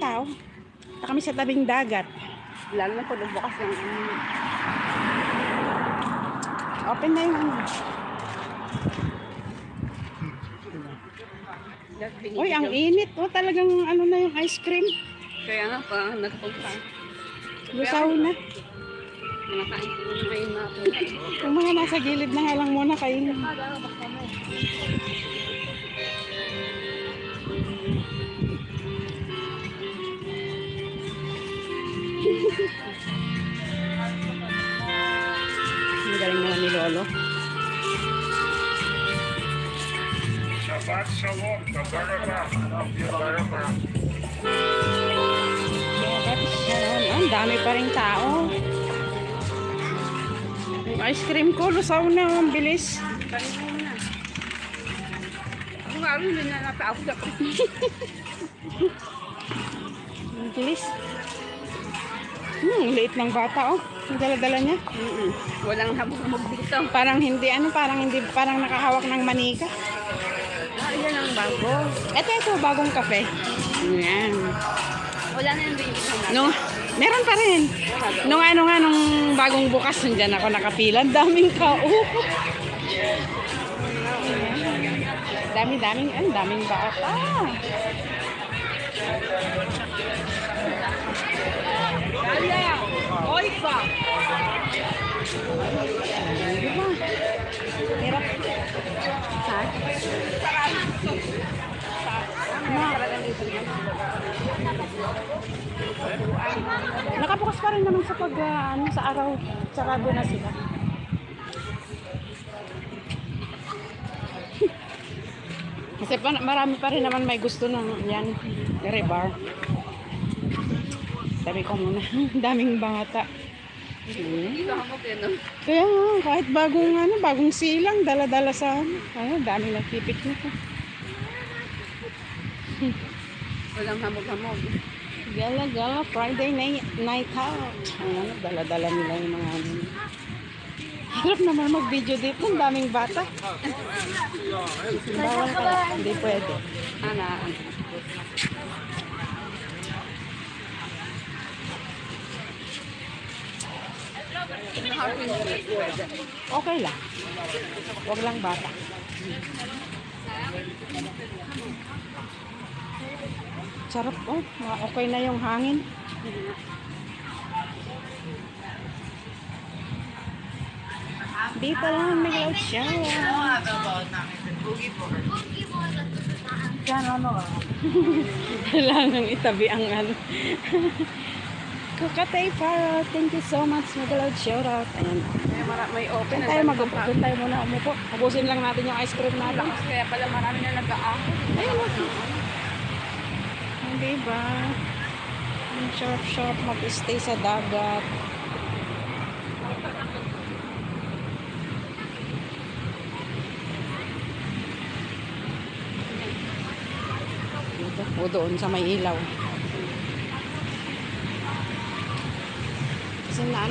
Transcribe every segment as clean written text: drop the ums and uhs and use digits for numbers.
tao. Punta kami sa tabing dagat. Lalo na pag bukas yung Open na yung ano. Uy, ang init. Oh, talagang ano na yung ice cream. Kaya nga pa, nagpunta. Lusaw na. Nakain ko na kayo na. Yung mga nasa gilid na nga lang muna kainin. Ang galing naman ni Lolo. Shabbat Shalom, Tabaraka, Tabaraka. Ang dami pa rin tao. Yung ice cream ko, lusaw na. Ang bilis. Ako nga rin, hindi na napaabot ako. Ang bilis. Liit ng bata, oh. Ang dala-dala niya. Walang habog-habog dito. Parang hindi, parang nakahawak ng manika. Yan ang bago. Ito, bagong kape. Yan. Wala na yung dito. Meron pa rin. Nung bagong bukas, nandyan ako nakapila. Ang daming tao. Daming bata. Kaya! Oy pa! Diba? Hirap. Ha? Nakabukas pa rin naman sa sa araw. Sarado na sila. Kasi marami pa rin naman may gusto ng yan, rebar. Sabi ko muna, daming bata. Dito habog yan, no? Kaya nga, kahit bagong silang, dala-dala sa daming nagpipik na ko. Walang hamog-hamog. Gala-gala, Friday night out. Dala-dala nila yung mga Hirap naman mag-video dito, ang daming bata. Bawal kaya, hindi pwede. Okay lang. Huwag lang bata. Sarap, oh. Okay na yung hangin. Dito lang may loud siya. Kailangan itabi ang ano. Kakatay Parrot, thank you so much. Mag-loud shoutout. Ayan. May open. Doon tayo muna umupo. Ubusin lang natin yung ice cream natin. Kaya pala marami na nag-aako. Ayun o. Hindi ba? Yung shop mag-stay sa dagat. O doon sa may ilaw. Kasi na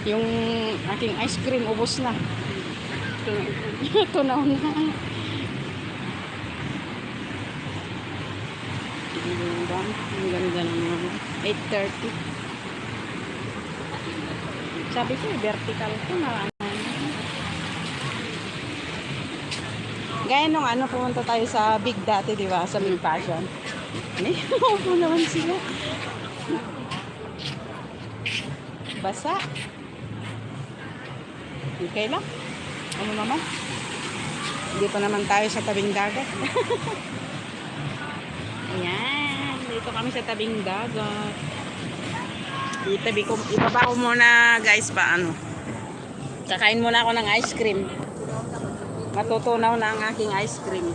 yung aking ice cream ubos na. Tunaw na. Ang ganda naman. 8:30. Sabi ko, vertical ko na. Gaya nung pumunta tayo sa Big dati, di ba? Sa Big Passion. Upo naman sila. Basa. Okay lang. Ano naman? Dito naman tayo sa tabing dagat. Ayan. Dito kami sa tabing dagat. Ibaba ko muna guys kakain muna ako ng ice cream. Matutunaw na ang aking ice cream.